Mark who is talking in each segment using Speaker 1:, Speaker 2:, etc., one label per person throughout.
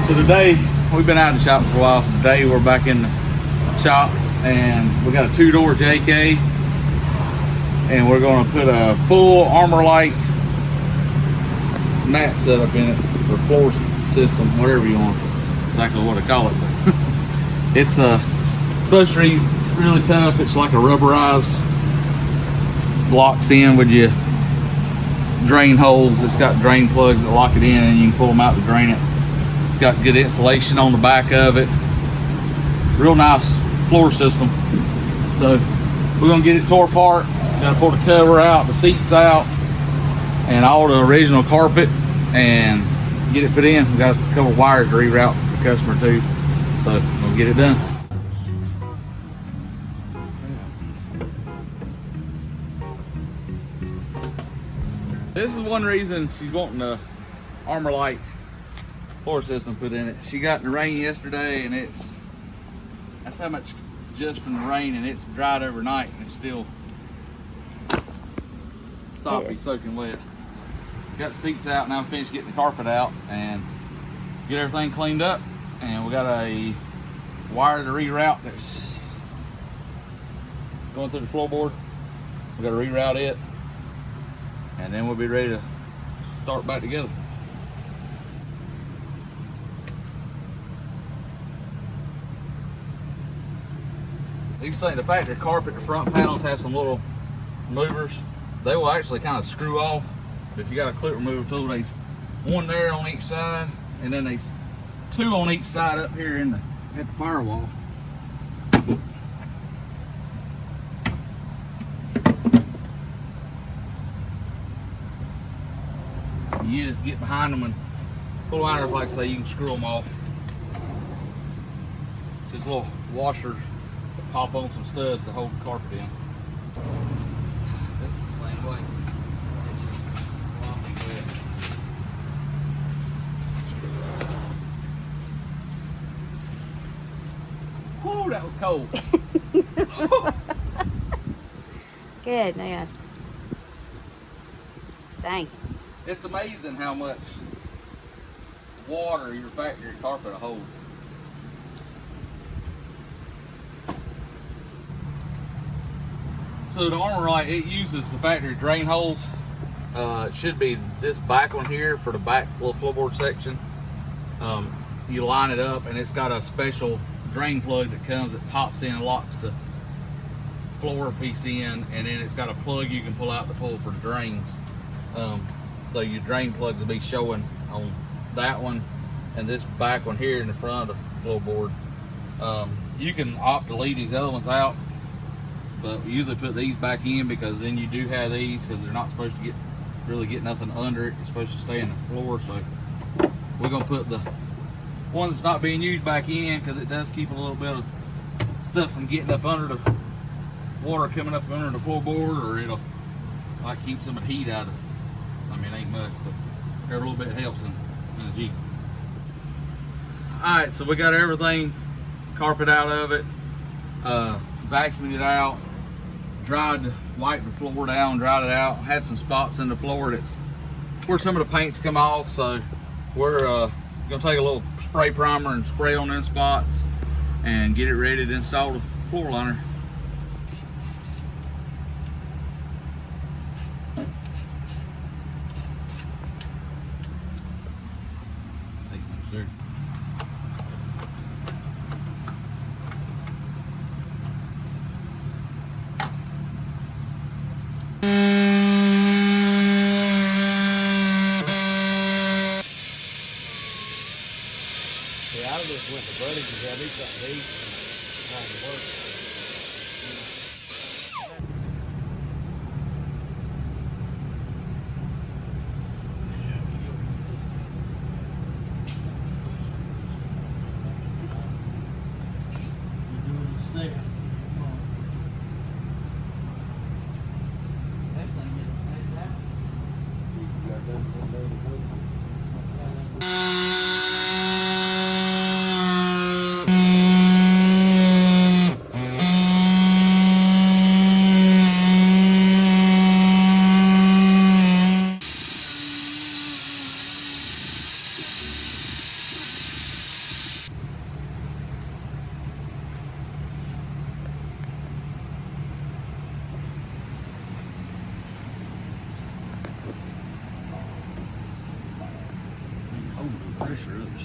Speaker 1: So today, we've been out of the shop for a while. Today we're back in the shop and we got a 2-door JK and we're going to put a full Armorlite mat setup in it, or floor system, whatever you want, exactly what to call it. It's supposed to be really tough. It's like a rubberized, locks in with your drain holes. It's got drain plugs that lock it in and you can pull them out to drain it. It's got good insulation on the back of it. Real nice floor system. So we're gonna get it tore apart. Gotta pull the cover out, the seats out, and all the original carpet, and get it put in. We got a couple of wires to reroute for the customer too. So we'll get it done. This is one reason she's wanting the Armorlite floor system put in it. She got in the rain yesterday, and that's how much just from the rain, and it's dried overnight, and it's still soppy, soaking wet. Got the seats out. Now I'm finished getting the carpet out and get everything cleaned up, and we got a wire to reroute that's going through the floorboard. We got to reroute it, and then we'll be ready to start back together. These things, the factory carpet, the front panels have some little movers. They will actually kind of screw off. But if you got a clip remover tool, there's one there on each side, and then there's two on each side up here at the firewall. You just get behind them and pull liners, like I say, you can screw them off. Just little washers that pop on some studs to hold the carpet in. This is the same way. It's just sloppy wet. Whew, that was cold.
Speaker 2: Good, yes. Dang.
Speaker 1: It's amazing how much water your factory carpet will hold. So the Armorlite, it uses the factory drain holes. It should be this back one here for the back little floorboard section. You line it up, and it's got a special drain plug that comes that pops in and locks the floor piece in, and then it's got a plug you can pull out to pull for the drains. So your drain plugs will be showing on that one and this back one here in the front of the floorboard. You can opt to leave these other ones out, but we usually put these back in because then you do have these, because they're not supposed to really get nothing under it. It's supposed to stay in the floor. So we're gonna put the one that's not being used back in, because it does keep a little bit of stuff from getting up under the water, coming up under the floorboard, or it'll like keep some of the heat out of it. I mean, it ain't much, but every little bit helps in a Jeep. Alright, so we got everything, carpet out of it, vacuumed it out, wiped the floor down, dried it out. Had some spots in the floor that's where some of the paint's come off, so we're gonna take a little spray primer and spray on them spots and get it ready to install the floor liner. Yeah, I just went to Buddy's and got me something to eat and had to work.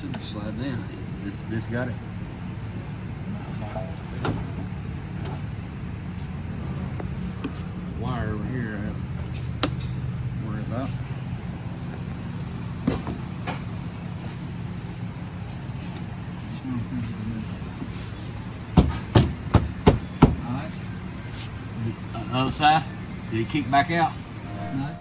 Speaker 2: should slide down. This got it.
Speaker 1: Wire over here, I have to worry about.
Speaker 2: Alright. Other side, did he kick back out? No.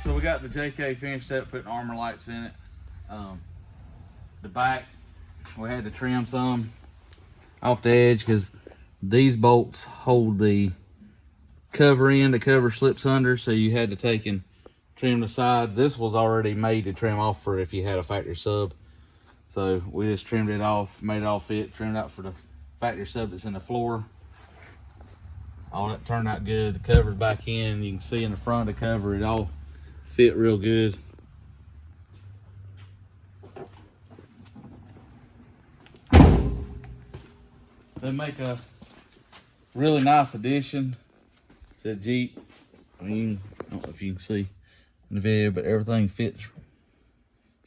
Speaker 1: So we got the JK finished up, putting Armorlites in it. The back, we had to trim some off the edge because these bolts hold the cover in. The cover slips under, so you had to take and trim the side. This was already made to trim off for if you had a factory sub. So we just trimmed it off, made it all fit, trimmed out for the factory sub that's in the floor. All that turned out good. The cover's back in. You can see in the front of the cover, it all fit real good. They make a really nice addition to the Jeep. I mean, I don't know if you can see in the video, but everything fit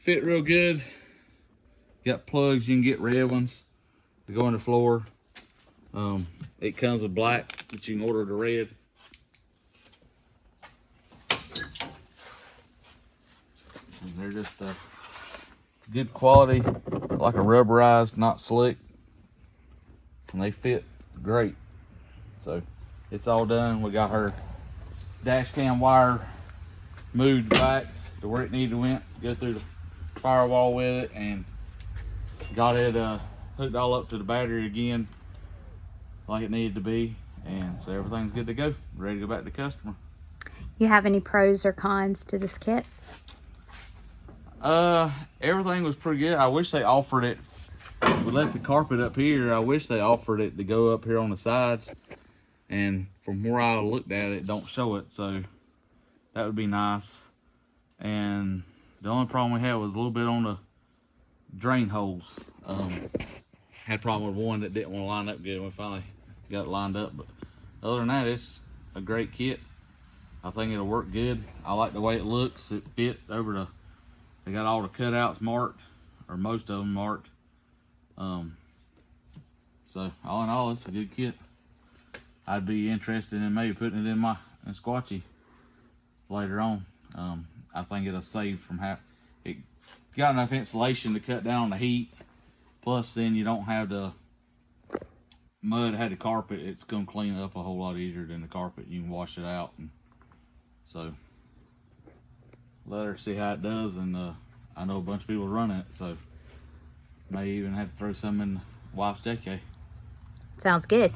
Speaker 1: real good. Got plugs, you can get red ones to go in the floor. It comes with black, but you can order the red. And they're just good quality, like a rubberized, not slick. And they fit great. So it's all done. We got her dash cam wire moved back to where it needed to went, go through the firewall with it, and got it hooked all up to the battery again like it needed to be, and so everything's good to go, ready to go back to the customer.
Speaker 3: You have any pros or cons to this kit?
Speaker 1: Everything was pretty good. I wish they offered it. We left the carpet up here. I wish they offered it to go up here on the sides, and from where I looked at it, don't show it, so that would be nice. And the only problem we had was a little bit on the drain holes. Had a problem with one that didn't want to line up good. We finally got it lined up, but other than that, it's a great kit. I think it'll work good. I like the way it looks. It fit over the, they got all the cutouts marked, or most of them marked. So all in all, it's a good kit. I'd be interested in maybe putting it in my Squatchy later on. I think it'll save from it got enough insulation to cut down on the heat. Plus, then you don't have the mud. Had the carpet, it's gonna clean it up a whole lot easier than the carpet. You can wash it out, and so let her see how it does. And I know a bunch of people run it, so may even have to throw some in the wife's JK.
Speaker 3: Sounds good.